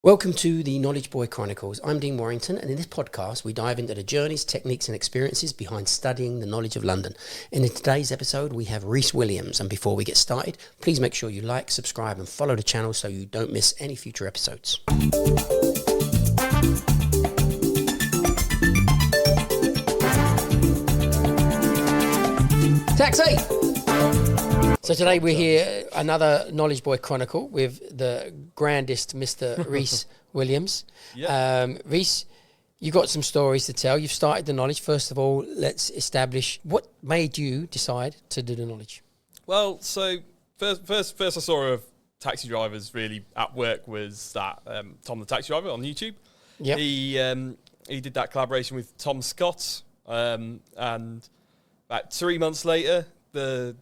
Welcome to the Knowledge Boy Chronicles. I'm Dean Warrington, and in this podcast we dive into the journeys, techniques and experiences behind studying the knowledge of London. And in today's episode we have Rhys Williams, and before we get started, please make sure you like, subscribe and follow the channel so you don't miss any future episodes. Taxi! So today we're here, another Knowledge Boy Chronicle with the grandest Mr. Rhys Williams. Yep. Rhys, you've got some stories to tell. You've started the knowledge. First of all, let's establish what made you decide to do the knowledge. Well, so first I saw of taxi drivers really at work was that Tom the Taxi Driver on YouTube. Yep. He did that collaboration with Tom Scott, and about 3 months later, the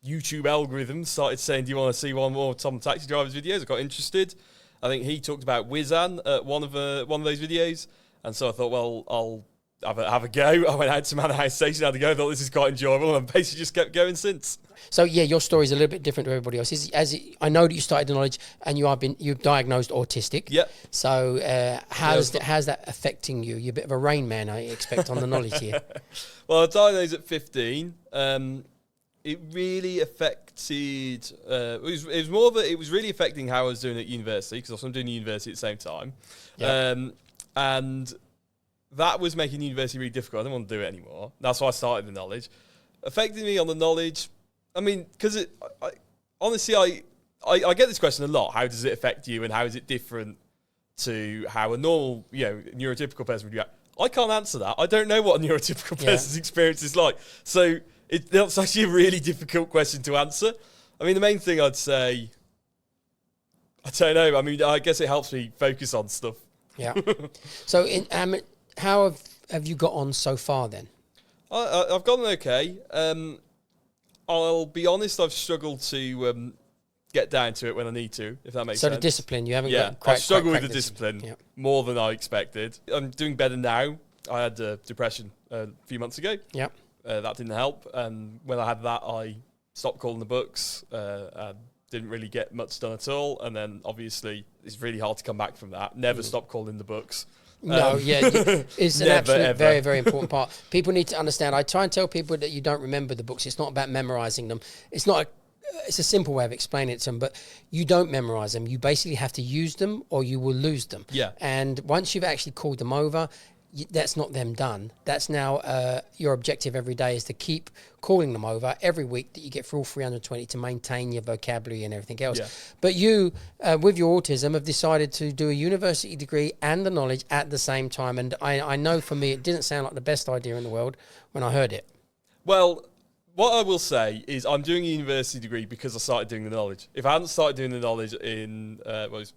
YouTube algorithm started saying, do you want to see one more Tom the Taxi Driver's videos? I got interested. I think he talked about Whizzan at one of those videos. And so I thought, well, I'll have a go. I went out to Manor House Station, had a go. I thought this is quite enjoyable. And basically just kept going since. So yeah, your story is a little bit different to everybody else. I know that you started the knowledge and you've diagnosed autistic. Yep. So how's that affecting you? You're a bit of a rain man, I expect, on the knowledge here. Well, I diagnosed at 15. It really affected. It was really affecting how I was doing at university, because I'm doing university at the same time, yep. And that was making university really difficult. I didn't want to do it anymore. That's why I started the knowledge. Affecting me on the knowledge. I mean, because honestly, I get this question a lot. How does it affect you, and how is it different to how a normal, neurotypical person would react? I can't answer that. I don't know what a neurotypical person's experience is like. So. That's actually a really difficult question to answer. I mean, the main thing I'd say, I don't know. I mean, I guess it helps me focus on stuff. Yeah. So, how have you got on so far then? I've gotten okay. I'll be honest, I've struggled to get down to it when I need to, if that makes sense. So the discipline, you haven't I struggle with the discipline more than I expected. I'm doing better now. I had depression a few months ago. Yeah. That didn't help, and when I had that, I stopped calling the books. Didn't really get much done at all, and then obviously it's really hard to come back from that. Never stop calling the books. It's an absolute very, very important part. People need to understand. I try and tell people that you don't remember the books. It's not about memorising them. It's a simple way of explaining it to them, but you don't memorise them. You basically have to use them, or you will lose them. Yeah. And once you've actually called them over, that's not them done. That's now your objective every day is to keep calling them over every week that you get through all 320 to maintain your vocabulary and everything else. Yeah. But you, with your autism, have decided to do a university degree and the knowledge at the same time. And I know for me, it didn't sound like the best idea in the world when I heard it. Well, what I will say is I'm doing a university degree because I started doing the knowledge. If I hadn't started doing the knowledge in, it was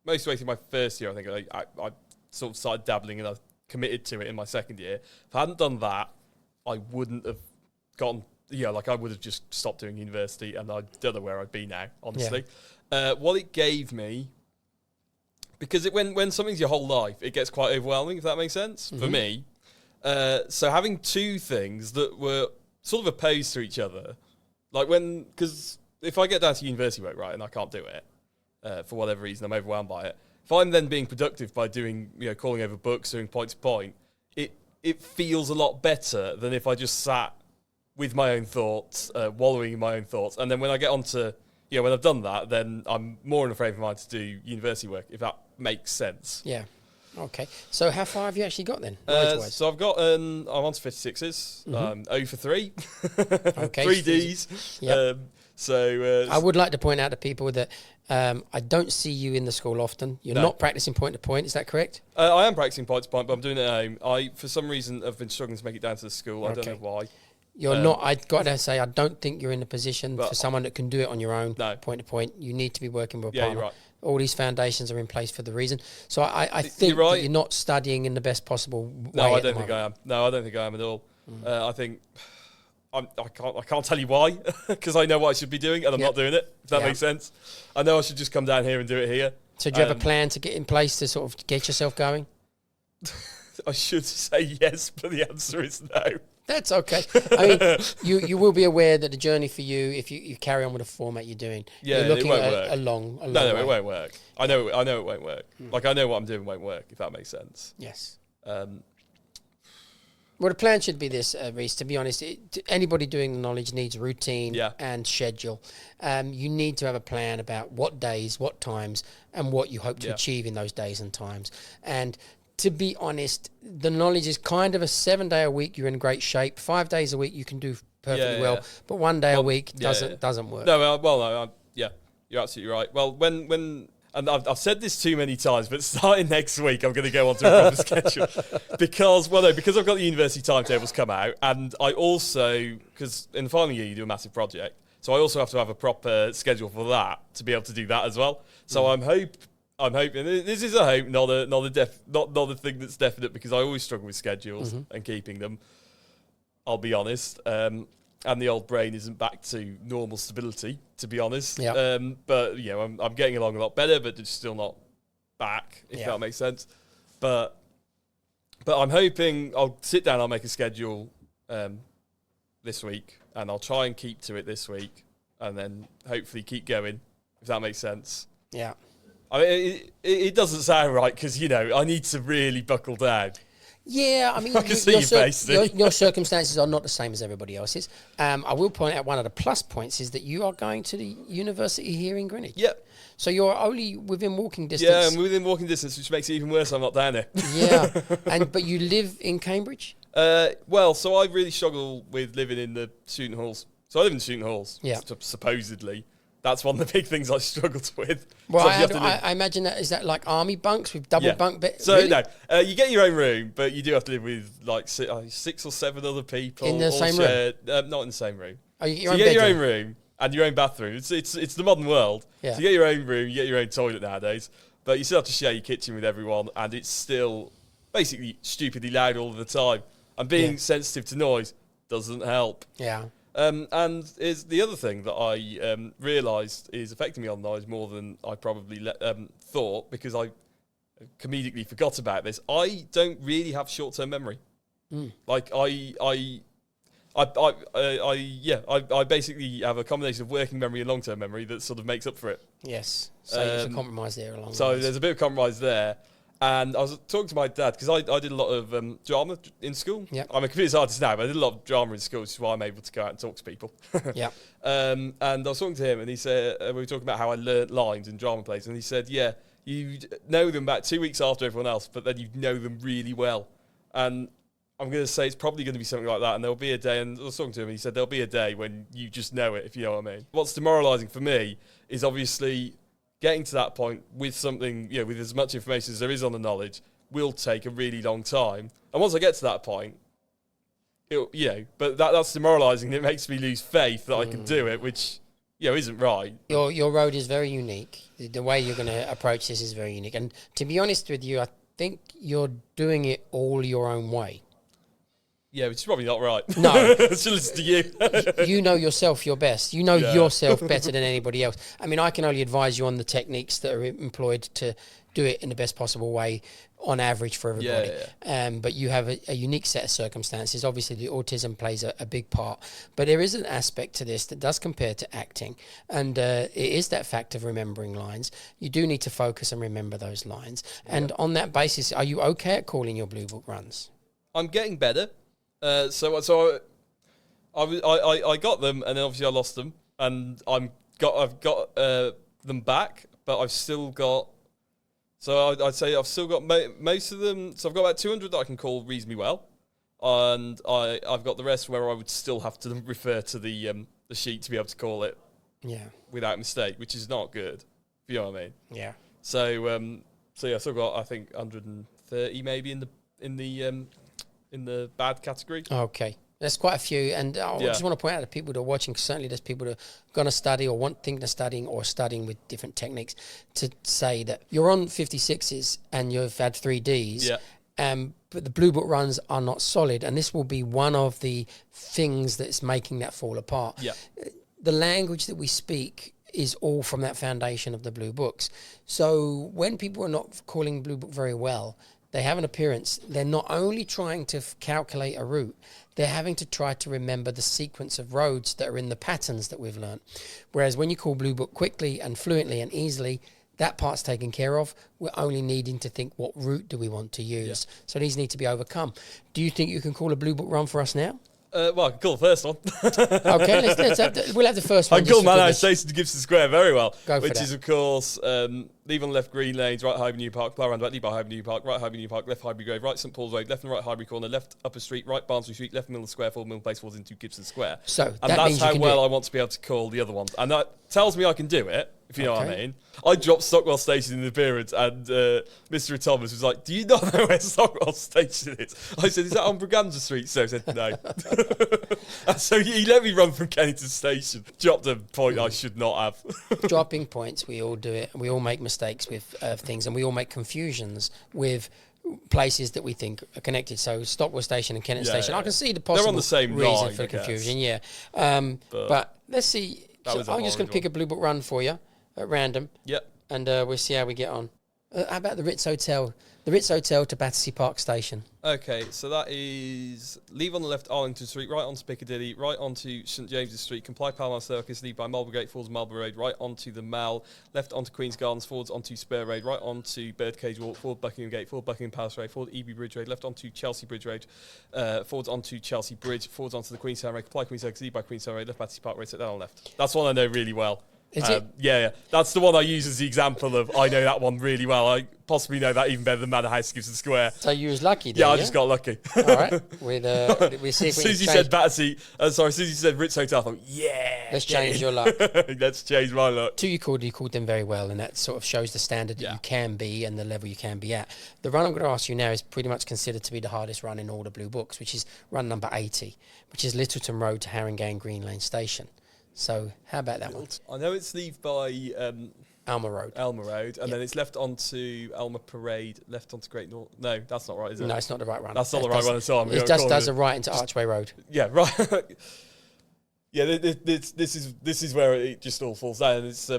most way through my first year, I think I sort of started dabbling and I committed to it in my second year. If I hadn't done that, I wouldn't have gotten, I would have just stopped doing university and I don't know where I'd be now, honestly. Yeah. What it gave me, because when something's your whole life, it gets quite overwhelming, if that makes sense, for me. So having two things that were sort of opposed to each other, because if I get down to university work, right, and I can't do it, for whatever reason, I'm overwhelmed by it. If I'm then being productive by doing, calling over books, doing point to point, it feels a lot better than if I just sat with my own thoughts, wallowing in my own thoughts. And then when I get on to, when I've done that, then I'm more in a frame of mind to do university work, if that makes sense. Yeah. Okay. So how far have you actually got then? So I've got, I'm on to 56s, 0 for 3. Okay. 3 Ds. Yep. So I would like to point out to people that I don't see you in the school often. You're not practicing point to point. Is that correct? I am practicing point to point, but I'm doing it at home. I, for some reason, have been struggling to make it down to the school. I don't know why. You're not. I've got to say, I don't think you're in a position for someone that can do it on your own. No. Point to point. You need to be working with a partner. partner. You're right. All these foundations are in place for the reason. So I think you're right. that you're not studying in the best possible way. No, I don't think I am. No, I don't think I am at all. I think I can't tell you why, because I know what I should be doing and I'm not doing it, if that makes sense. I know I should just come down here and do it here. So do you have a plan to get in place to sort of get yourself going? I should say yes, but the answer is no. That's okay. I mean, you will be aware that the journey for you, if you carry on with the format you're doing, Yeah, you're looking it won't at work. a long No, way. it won't work. I know it won't work. Like, I know what I'm doing won't work, if that makes sense. Yes. Um, Well, the plan should be this, Rhys. To be honest, anybody doing the knowledge needs routine and schedule. You need to have a plan about what days, what times, and what you hope to achieve in those days and times. And to be honest, the knowledge is kind of a 7-day a week. You're in great shape. 5 days a week you can do perfectly well, but 1 day a week doesn't work. No, you're absolutely right. Well, when and I've said this too many times, but starting next week, I'm going to go on to a proper schedule because I've got the university timetables come out, and I also, because in the final year you do a massive project, so I also have to have a proper schedule for that to be able to do that as well. So I'm hoping this is a hope, not a thing that's definite, because I always struggle with schedules and keeping them. I'll be honest. And the old brain isn't back to normal stability, to be honest. Yeah. But I'm getting along a lot better, but it's still not back, if that makes sense. But I'm hoping I'll sit down, I'll make a schedule this week, and I'll try and keep to it this week, and then hopefully keep going, if that makes sense. Yeah. I mean, it doesn't sound right, because I need to really buckle down. Yeah, I mean, I can see your face. Your circumstances are not the same as everybody else's. I will point out one of the plus points is that you are going to the university here in Greenwich. Yep. So you're only within walking distance. Yeah, I'm within walking distance, which makes it even worse. I'm not down there. Yeah, but you live in Cambridge? Well, so I really struggle with living in the student halls. So I live in student halls, supposedly. That's one of the big things I struggled with. Well, I imagine that, is that like army bunks with double bunk beds? So, really? No, you get your own room, but you do have to live with like 6 or 7 other people. In the same room? Not in the same room. Oh, you get your own room and your own bathroom. It's the modern world. Yeah. So you get your own room, you get your own toilet nowadays, but you still have to share your kitchen with everyone, and it's still basically stupidly loud all the time. And being sensitive to noise doesn't help. Yeah. And is the other thing that I realised is affecting me on noise more than I probably thought, because I comedically forgot about this. I don't really have short-term memory. Like I basically have a combination of working memory and long-term memory that sort of makes up for it. Yes. So there's a compromise there along. So there's a bit of compromise there. And I was talking to my dad, because I did a lot of drama in school. Yep. I'm a computer artist now, but I did a lot of drama in school, which is why I'm able to go out and talk to people. Yeah. And I was talking to him, and he said, we were talking about how I learnt lines in drama plays, and he said, yeah, you know them about 2 weeks after everyone else, but then you know them really well. And I'm going to say it's probably going to be something like that, and there'll be a day, and I was talking to him, and he said there'll be a day when you just know it, if you know what I mean. What's demoralising for me is obviously getting to that point with something, with as much information as there is on the knowledge, will take a really long time. And once I get to that point, but that's demoralising. It makes me lose faith that I can do it, which, isn't right. Your road is very unique. The way you're going to approach this is very unique. And to be honest with you, I think you're doing it all your own way. Yeah, which is probably not right. No. To listen to you. You know yourself your best. You know yourself better than anybody else. I mean, I can only advise you on the techniques that are employed to do it in the best possible way on average for everybody. But you have a unique set of circumstances. Obviously, the autism plays a big part. But there is an aspect to this that does compare to acting. And it is that fact of remembering lines. You do need to focus and remember those lines. And on that basis, are you okay at calling your Blue Book runs? I'm getting better. So I got them, and then obviously I lost them, and I've got them back, but I've still got. So I'd say I've still got most of them. So I've got about 200 that I can call reasonably well, and I've got the rest where I would still have to refer to the sheet to be able to call it. Yeah. Without mistake, which is not good. If you know what I mean. Yeah. So yeah, I've still got, I think, 130 maybe in the bad category. Okay. There's quite a few, and I just want to point out to people that are watching, certainly there's people that are going to study or thinking of studying or studying with different techniques, to say that you're on 56s and you've had 3Ds, but the Blue Book runs are not solid, and this will be one of the things that's making that fall apart. Yeah. The language that we speak is all from that foundation of the Blue Books. So when people are not calling Blue Book very well, they have an appearance. They're not only trying to calculate a route, they're having to try to remember the sequence of roads that are in the patterns that we've learned. Whereas when you call Blue Book quickly and fluently and easily, that part's taken care of. We're only needing to think, what route do we want to use? Yeah. So these need to be overcome. Do you think you can call a Blue Book run for us now? Well, I can call the first one. Okay, we'll have the first one. I can call Manor Station to Gibson Square very well. Which is, of course, leave on the left Green Lanes, right Highbury New Park, plough around leave by Highbury New Park, right Highbury New Park, left Highbury Grove, right St Paul's Road, left and right Highbury Corner, left Upper Street, right Barnsley Street, left Middle Square, forward Middle Place, forwards into Gibson Square. So and that's how well I want to be able to call the other ones. And that tells me I can do it, if you know what I mean. I dropped Stockwell Station in the appearance, and Mr. Thomas was like, "Do you not know where Stockwell Station is?" I said, "Is that on Braganza Street?" So he said, "No." And so he let me run from Kennington Station. Dropped a point I should not have. Dropping points, we all do it. We all make mistakes with things, and we all make confusions with places that we think are connected. So Stockwell Station and Kennington Station, I can see the possible They're on the same reason line, for the confusion. But let's see. So I'm just going to pick a Blue Book run for you at random. Yep. And we'll see how we get on. How about the Ritz Hotel? The Ritz Hotel to Battersea Park Station. Okay, so that is leave on the left Arlington Street, right onto Piccadilly, right onto St James's Street, comply Pall Circus, leave by Marlborough Gate, forwards Marlborough Road, right onto the Mall, left onto Queen's Gardens, forwards onto Spur Road, right onto Birdcage Walk, forward Buckingham Gate, forward Buckingham Palace Road, forward Eby Bridge Road, left onto Chelsea Bridge Road, forwards onto Chelsea Bridge, forwards onto the Queenstown Road, comply Queen's Circus, leave by Queenstown Road, left Battersea Park Road, sit down on left. That's one I know really well. Is it? Yeah. That's the one I use as the example of I know that one really well. I possibly know that even better than Manor House Gibson Square. So you was lucky, I just got lucky. All right. We see if as soon as you said Battersea, as soon as you said Ritz Hotel, I thought, let's change your luck. Let's change my luck. Two you called them very well, and that sort of shows the standard that you can be and the level you can be at. The run I'm going to ask you now is pretty much considered to be the hardest run in all the Blue Books, which is run number 80, which is Littleton Road to Haringey Green Lane Station. So how about that one? I know it's leave by Alma Road, and then it's left onto Elmer Parade, left onto Great North. No, that's not right, is it? No, it's not the right run. That's not the right one at all. It just does a right into Archway Road. Yeah, right. Yeah, this is where it just all falls down. It's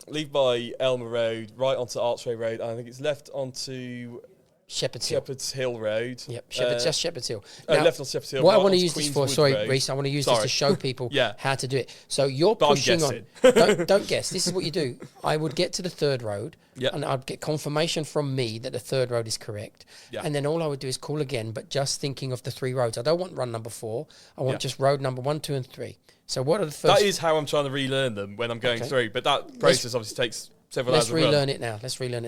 leave by Elmer Road, right onto Archway Road, and I think it's left onto Shepherd's Hill Road. Yep, just Shepherd's Hill. Now, left on Shepherd's Hill. What I want to use this for, Rhys, I want to use this to show people how to do it. So you're pushing on. Don't guess. This is what you do. I would get to the third road, and I'd get confirmation from me that the third road is correct. Yep. And then all I would do is call again, but just thinking of the three roads. I don't want run number 4. I want just road number 1, 2, and 3. So what are the first? That is how I'm trying to relearn them when I'm going through. But that process obviously takes several hours. Let's relearn it now.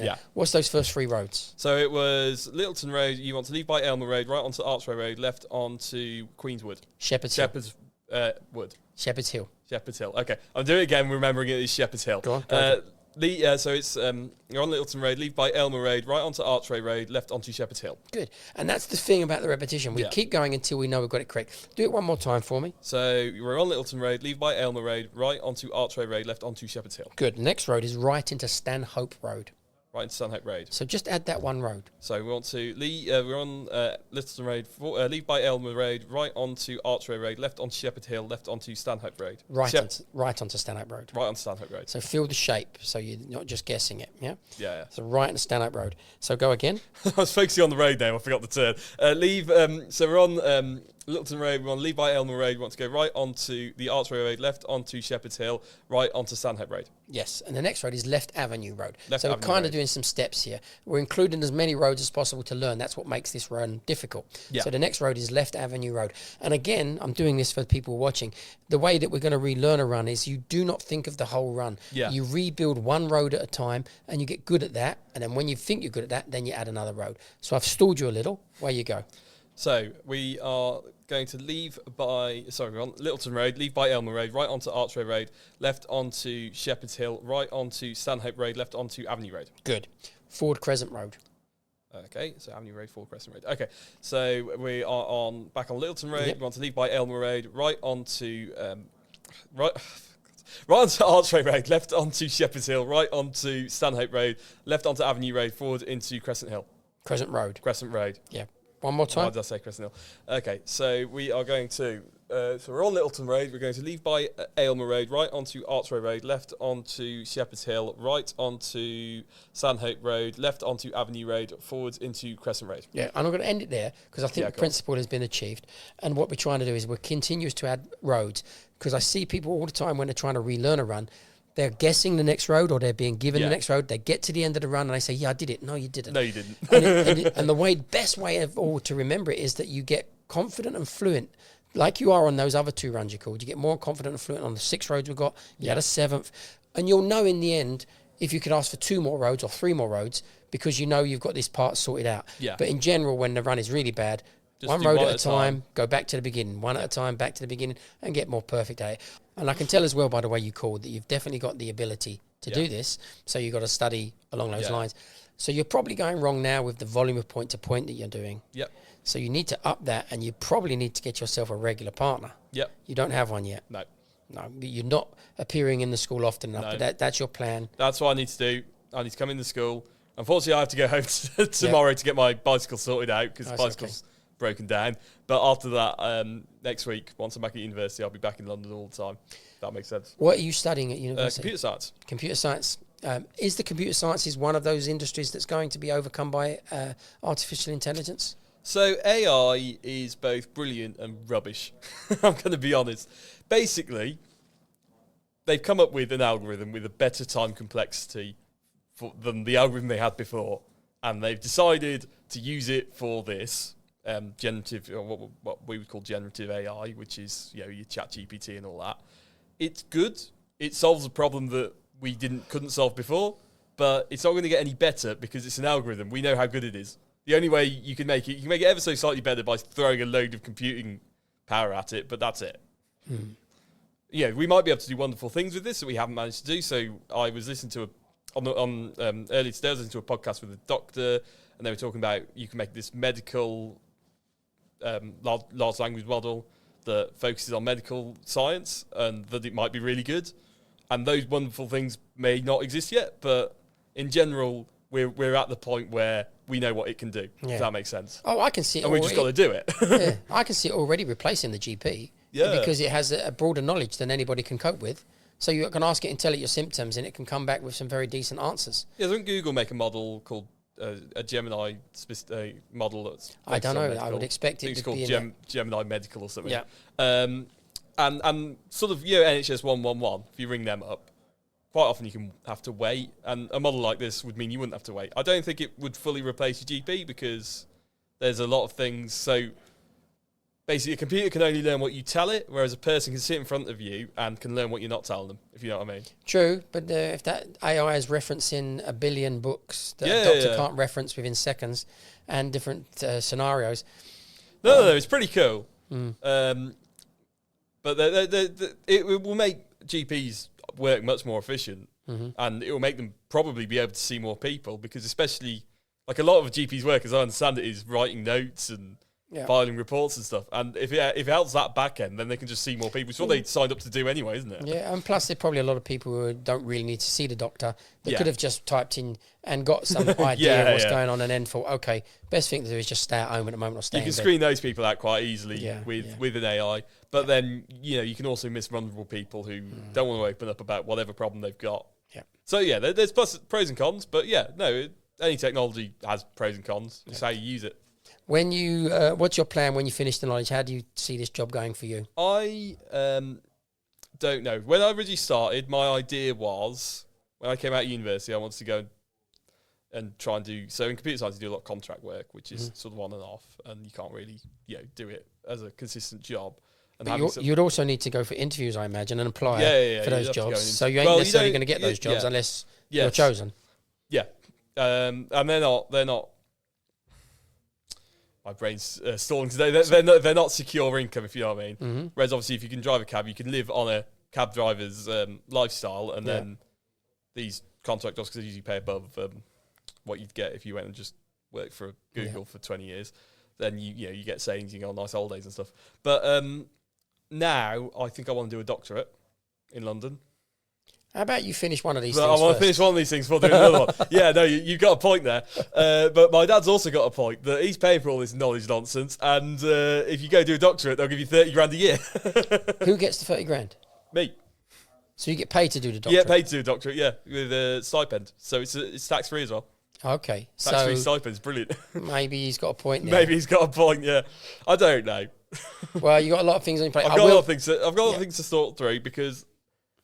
Yeah. What's those first 3 roads? So it was Littleton Road. You want to leave by Elmer Road, right onto Archway Road, left onto Queenswood. Shepherd's Hill. Shepherd's Hill. Okay, I'm doing it again, remembering it is Shepherd's Hill. Go on. So it's you're on Littleton Road, leave by Elmer Road, right onto Archway Road, left onto Shepherd's Hill. Good. And that's the thing about the repetition. We keep going until we know we've got it correct. Do it one more time for me. So we're on Littleton Road, leave by Elmer Road, right onto Archway Road, left onto Shepherd's Hill. Good. The next road is right into Stanhope Road. Right into Stanhope Road. So just add that one road. So we want to leave. We're on Littleton Road. Leave by Elmer Road, right onto Archway Road, left onto Shepherd Hill, left onto Stanhope Road. Right onto Stanhope Road. Right onto Stanhope Road. So feel the shape, so you're not just guessing it. Yeah. Yeah. So right onto Stanhope Road. So go again. I was focusing on the road name. I forgot the turn. Leave. So we're on Littleton Road. We're on leave by Elmer Road. We want to go right onto the Archway Road, left onto Shepherd's Hill, right onto Stanhope Road. Yes, and the next road is Left Avenue Road. So we're kind of doing some steps here. We're including as many roads as possible to learn. That's what makes this run difficult. Yeah. So the next road is Left Avenue Road. And again, I'm doing this for people watching. The way that we're going to relearn a run is you do not think of the whole run. Yeah. You rebuild one road at a time and you get good at that. And then when you think you're good at that, then you add another road. So I've stalled you a little. Where you go. So we are going to we're on Littleton Road, leave by Elmer Road, right onto Archway Road, left onto Shepherd's Hill, right onto Stanhope Road, left onto Avenue Road. Good. Ford Crescent Road. Okay, so Avenue Road, Ford Crescent Road. Okay, so we are back on Littleton Road. We want to leave by Elmer Road, right onto right onto Archway Road, left onto Shepherd's Hill, right onto Stanhope Road, left onto Avenue Road, forward into Crescent Hill. Crescent Road. Crescent Road. Yeah. One more time. Why did I say Crescent Hill? Okay, so we are going to So we're on Littleton Road. We're going to leave by Aylmer Road, right onto Archway Road, left onto Shepherd's Hill, right onto Sandhope Road, left onto Avenue Road, forwards into Crescent Road. Yeah, and I'm going to end it there because I think the principle has been achieved. And what we're trying to do is we're continuous to add roads, because I see people all the time when they're trying to relearn a run, they're guessing the next road or they're being given the next road. They get to the end of the run and they say, yeah, I did it. No, you didn't. No, you didn't. And the best way of all to remember it is that you get confident and fluent, like you are on those other 2 runs you called. You get more confident and fluent on the 6 roads we've got. You had a 7th. And you'll know in the end if you could ask for 2 more roads or 3 more roads, because you know you've got this part sorted out. Yeah. But in general, when the run is really bad, just one road at a time, go back to the beginning. One at a time, back to the beginning, and get more perfect at it. And I can tell as well by the way you called that you've definitely got the ability to do this. So you've got to study along those lines. So you're probably going wrong now with the volume of point to point that you're doing. Yep. So you need to up that, and you probably need to get yourself a regular partner. Yep. You don't have one yet. No, you're not appearing in the school often enough. No. But that's your plan. That's what I need to do. I need to come in the school. Unfortunately, I have to go home tomorrow to get my bicycle sorted out, because the bicycle's broken down. But after that, next week, once I'm back at university, I'll be back in London all the time. That makes sense. What are you studying at university? Computer science. Computer science. Is the computer sciences one of those industries that's going to be overcome by artificial intelligence? So AI is both brilliant and rubbish. I'm going to be honest. Basically, they've come up with an algorithm with a better time complexity than the algorithm they had before, and they've decided to use it for this generative, or what we would call generative AI, which is your ChatGPT and all that. It's good. It solves a problem that we couldn't solve before, but it's not going to get any better because it's an algorithm. We know how good it is. The only way you can make it ever so slightly better by throwing a load of computing power at it, but that's it. We might be able to do wonderful things with this that we haven't managed to do. So I was listening to earlier today, I was listening to a podcast with a doctor, and they were talking about you can make this medical large language model that focuses on medical science, and that it might be really good. And those wonderful things may not exist yet, but in general, we're at the point where we know what it can do, if that makes sense. Oh, I can see it. And we just got to do it. Yeah, I can see it already replacing the GP. Yeah. Because it has a broader knowledge than anybody can cope with. So you can ask it and tell it your symptoms, and it can come back with some very decent answers. Yeah, doesn't Google make a model called a Gemini model that's... I don't know. I would expect it to be... called Gemini Medical or something. Yeah. And sort of, NHS 111, if you ring them up, quite often you can have to wait, and a model like this would mean you wouldn't have to wait. I don't think it would fully replace your GP because there's a lot of things. So basically, a computer can only learn what you tell it, whereas a person can sit in front of you and can learn what you're not telling them, if you know what I mean. True, but if that AI is referencing 1 billion books that a doctor can't reference within seconds and different scenarios... No, it's pretty cool. But it will make GPs work much more efficient, and it will make them probably be able to see more people, because especially like a lot of GPs' work, as I understand it, is writing notes and filing reports and stuff. And if it helps that back end, then they can just see more people. It's what they signed up to do anyway, isn't it? Yeah, and plus there's probably a lot of people who don't really need to see the doctor. They could have just typed in and got some idea of what's going on, and then thought, okay, best thing to do is just stay at home at the moment or stay in bed. You can screen those people out quite easily with an AI. But then, you can also miss vulnerable people who don't want to open up about whatever problem they've got. Yeah. So, there's pros and cons. But, any technology has pros and cons. It's how you use it. When you, what's your plan when you finish the knowledge? How do you see this job going for you? I don't know. When I originally started, my idea was, when I came out of university, I wanted to go and try and do... So in computer science, you do a lot of contract work, which is sort of on and off, and you can't really, do it as a consistent job. And you'd also need to go for interviews, I imagine, and apply for those jobs. So you ain't necessarily going to get those jobs unless you're chosen. Yeah. And they're not... My brain's stalling today. They're not secure income, if you know what I mean. Whereas obviously, if you can drive a cab, you can live on a cab driver's lifestyle, and then these contract jobs, because they usually pay above what you'd get if you went and just worked for Google for 20 years. Then you get savings, you go on nice holidays and stuff. But now I think I want to do a doctorate in London. How about you finish one of these But things I want to first? finish one of these things before doing another one. Yeah, no, you've got a point there. But my dad's also got a point that he's paying for all this knowledge nonsense, and if you go do a doctorate, they'll give you 30 grand a year. Who gets the 30 grand? Me. So you get paid to do the doctorate? Yeah, paid to do a doctorate, yeah, with a stipend. So it's tax-free as well. Okay. Tax-free So stipend's brilliant. maybe he's got a point there. Maybe he's got a point, yeah. I don't know. Well, you got a lot of things on your plate. I've got a lot of things to sort through because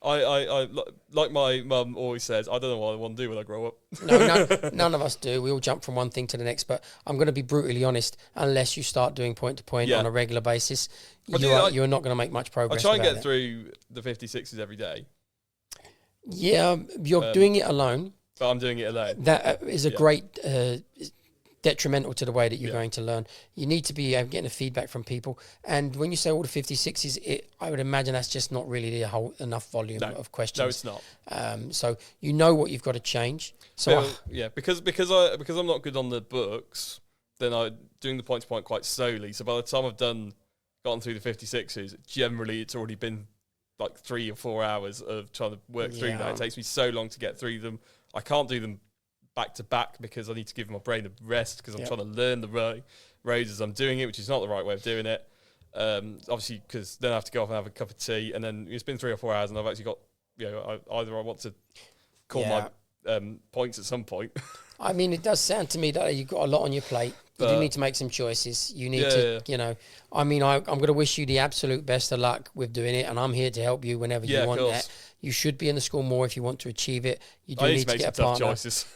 I like my mum always says, I don't know what I want to do when I grow up. No, none of us do. We all jump from one thing to the next. But I'm going to be brutally honest. Unless you start doing point to point on a regular basis, you're not going to make much progress. I try and get through the 56s every day. Yeah, you're doing it alone. But I'm doing it alone. That is a great detrimental to the way that you're going to learn. You need to be getting the feedback from people. And when you say all the 56s, I would imagine that's just not really enough volume of questions. No, it's not. So you know what you've got to change. So because I'm not good on the books, then I'm doing the point to point quite slowly. So by the time I've gotten through the 56s, generally it's already been like 3 or 4 hours of trying to work through that. It takes me so long to get through them. I can't do them back to back because I need to give my brain a rest because I'm trying to learn the roads as I'm doing it, which is not the right way of doing it. Obviously, because then I have to go off and have a cup of tea, and then it's been 3 or 4 hours, and I've actually got, either I want to call my points at some point. I mean, it does sound to me that you've got a lot on your plate. You do need to make some choices. You need to, I mean, I'm going to wish you the absolute best of luck with doing it, and I'm here to help you whenever you want that. You should be in the school more if you want to achieve it. You do need to get a partner. Choices.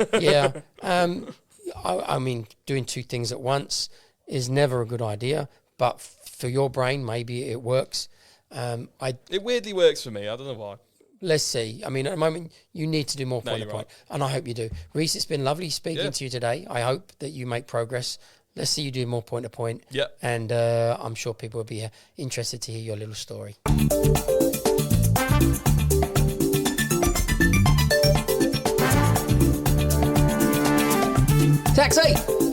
I mean, doing 2 things at once is never a good idea, but for your brain, maybe it works. It weirdly works for me. I don't know why. Let's see. I mean, at the moment, you need to do more point to point, and I hope you do. Rhys, it's been lovely speaking to you today. I hope that you make progress. Let's see you do more point to point. Yeah. And I'm sure people will be interested to hear your little story. Taxi!